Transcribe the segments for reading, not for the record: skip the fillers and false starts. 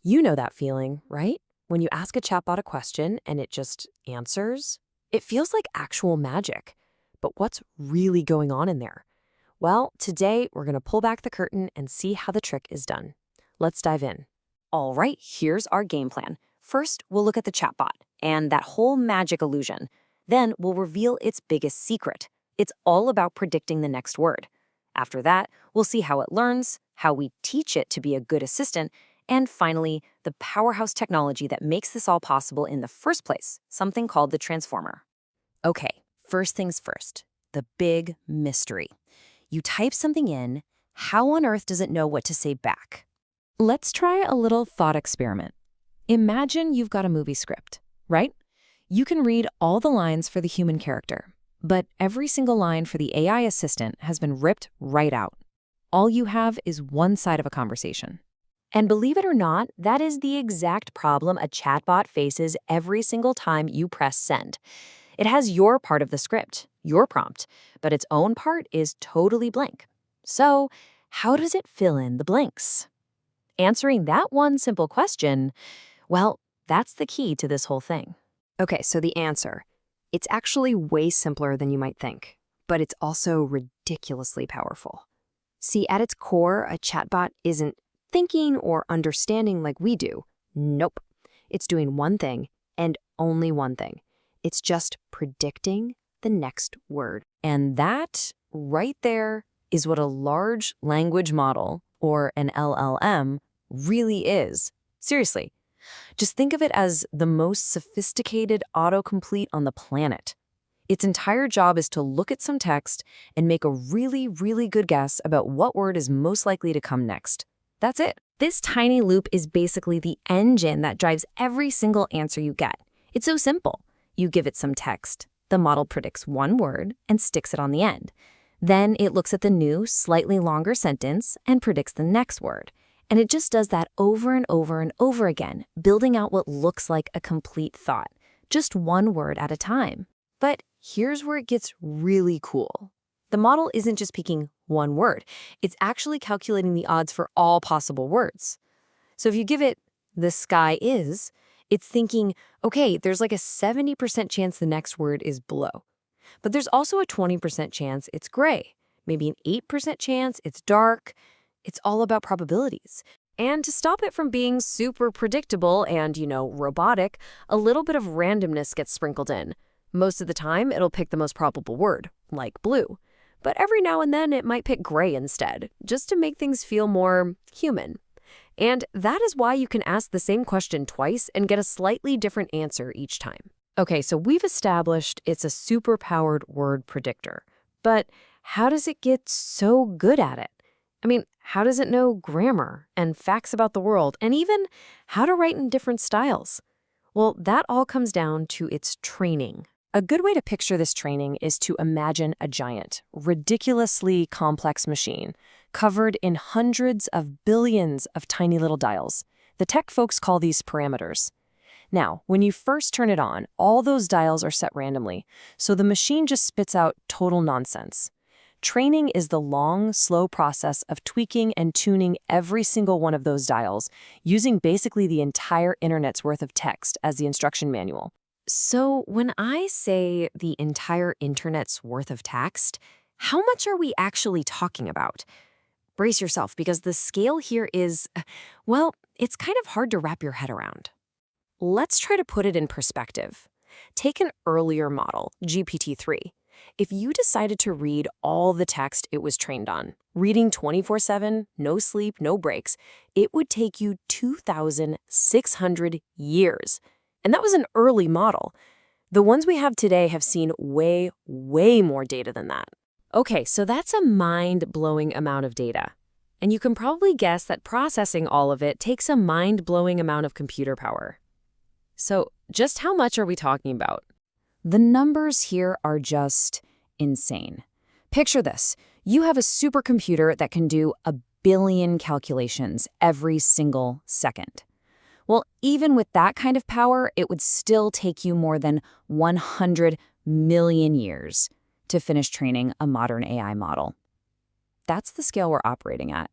You know that feeling, right? When you ask a chatbot a question and it just answers, it feels like actual magic. But what's really going on in there? Well, today we're going to pull back the curtain and see how the trick is done. Let's dive in. All right, here's our game plan. First, we'll look at the chatbot and that whole magic illusion. Then we'll reveal its biggest secret. It's all about predicting the next word. After that, we'll see how it learns, how we teach it to be a good assistant, and finally, the powerhouse technology that makes this all possible in the first place, something called the transformer. Okay, first things first, the big mystery. You type something in, how on earth does it know what to say back? Let's try a little thought experiment. Imagine you've got a movie script, right? You can read all the lines for the human character, but every single line for the AI assistant has been ripped right out. All you have is one side of a conversation. And believe it or not, that is the exact problem a chatbot faces every single time you press send. It has your part of the script, your prompt, but its own part is totally blank. So, how does it fill in the blanks? Answering that one simple question, well, that's the key to this whole thing. Okay, so the answer. It's actually way simpler than you might think, but it's also ridiculously powerful. See, at its core, a chatbot isn't thinking or understanding like we do. Nope. It's doing one thing and only one thing. It's just predicting the next word. And that, right there, is what a large language model, or an LLM, really is. Seriously. Just think of it as the most sophisticated autocomplete on the planet. Its entire job is to look at some text and make a really, really good guess about what word is most likely to come next. That's it. This tiny loop is basically the engine that drives every single answer you get. It's so simple. You give it some text. The model predicts one word and sticks it on the end. Then it looks at the new, slightly longer sentence and predicts the next word. And it just does that over and over and over again, building out what looks like a complete thought, just one word at a time. But here's where it gets really cool. The model isn't just picking one word. It's actually calculating the odds for all possible words. So if you give it "the sky is," it's thinking, okay, there's like a 70% chance the next word is blow. But there's also a 20% chance it's gray, maybe an 8% chance it's dark. It's all about probabilities. And to stop it from being super predictable and, robotic, a little bit of randomness gets sprinkled in. Most of the time, it'll pick the most probable word, like blue. But every now and then, it might pick gray instead, just to make things feel more human. And that is why you can ask the same question twice and get a slightly different answer each time. Okay, so we've established it's a super-powered word predictor. But how does it get so good at it? I mean, how does it know grammar and facts about the world and even how to write in different styles? Well, that all comes down to its training. A good way to picture this training is to imagine a giant, ridiculously complex machine covered in hundreds of billions of tiny little dials. The tech folks call these parameters. Now, when you first turn it on, all those dials are set randomly, so the machine just spits out total nonsense. Training is the long, slow process of tweaking and tuning every single one of those dials, using basically the entire internet's worth of text as the instruction manual. So when I say the entire internet's worth of text, how much are we actually talking about? Brace yourself, because the scale here is, well, it's kind of hard to wrap your head around. Let's try to put it in perspective. Take an earlier model, GPT-3. If you decided to read all the text it was trained on, reading 24/7, no sleep, no breaks, it would take you 2,600 years. And that was an early model. The ones we have today have seen way, way more data than that. Okay, so that's a mind-blowing amount of data. And you can probably guess that processing all of it takes a mind-blowing amount of computer power. So just how much are we talking about? The numbers here are just insane. Picture this. You have a supercomputer that can do 1 billion calculations every single second. Well, even with that kind of power, it would still take you more than 100 million years to finish training a modern AI model. That's the scale we're operating at.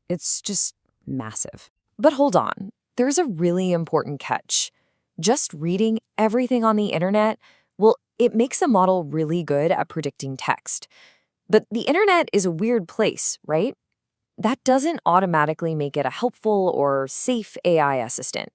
It's just massive. But hold on. there's a really important catch. Just reading everything on the internet, well, it makes a model really good at predicting text. But the internet is a weird place, right? That doesn't automatically make it a helpful or safe AI assistant.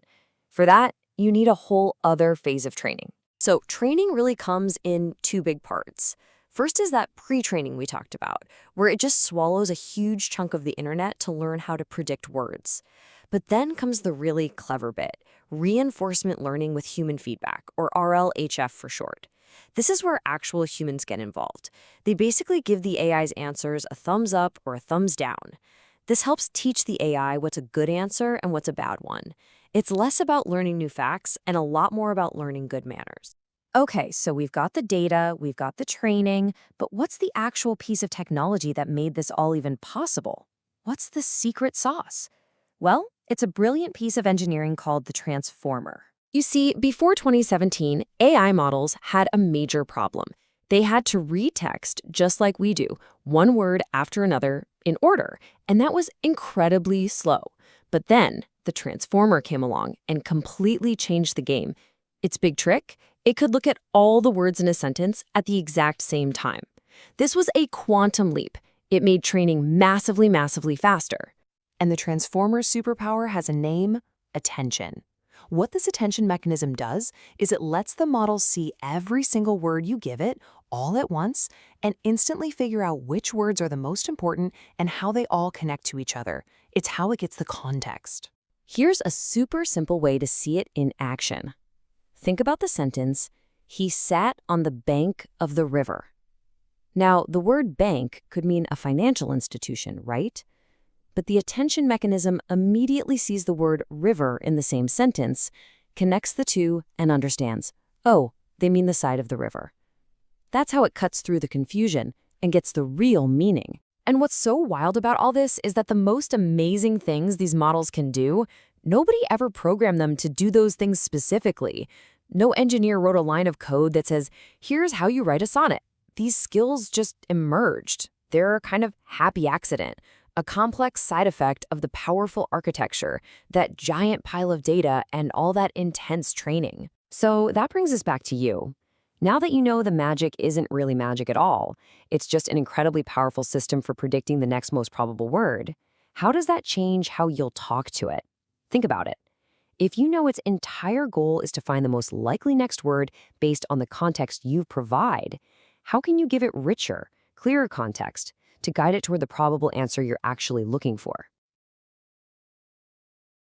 For that, you need a whole other phase of training. So training really comes in two big parts. First is that pre-training we talked about, where it just swallows a huge chunk of the internet to learn how to predict words. But then comes the really clever bit, reinforcement learning with human feedback, or RLHF for short. This is where actual humans get involved. They basically give the AI's answers a thumbs up or a thumbs down. This helps teach the AI what's a good answer and what's a bad one. It's less about learning new facts and a lot more about learning good manners. Okay, so we've got the data, we've got the training, but what's the actual piece of technology that made this all even possible? What's the secret sauce? Well, it's a brilliant piece of engineering called the transformer. You see, before 2017, AI models had a major problem. They had to read text just like we do, one word after another in order, and that was incredibly slow. But then the transformer came along and completely changed the game. Its big trick? It could look at all the words in a sentence at the exact same time. This was a quantum leap. It made training massively, massively faster. And the transformer's superpower has a name: attention. What this attention mechanism does is it lets the model see every single word you give it all at once and instantly figure out which words are the most important and how they all connect to each other. It's how it gets the context. Here's a super simple way to see it in action. Think about the sentence, "He sat on the bank of the river." Now, the word bank could mean a financial institution, right? But the attention mechanism immediately sees the word river in the same sentence, connects the two, and understands, oh, they mean the side of the river. That's how it cuts through the confusion and gets the real meaning. And what's so wild about all this is that the most amazing things these models can do, nobody ever programmed them to do those things specifically. No engineer wrote a line of code that says, here's how you write a sonnet. These skills just emerged. They're a kind of happy accident, a complex side effect of the powerful architecture, that giant pile of data, and all that intense training. So that brings us back to you. Now that you know the magic isn't really magic at all, it's just an incredibly powerful system for predicting the next most probable word, how does that change how you'll talk to it? Think about it. If you know its entire goal is to find the most likely next word based on the context you provide, how can you give it richer, clearer context to guide it toward the probable answer you're actually looking for?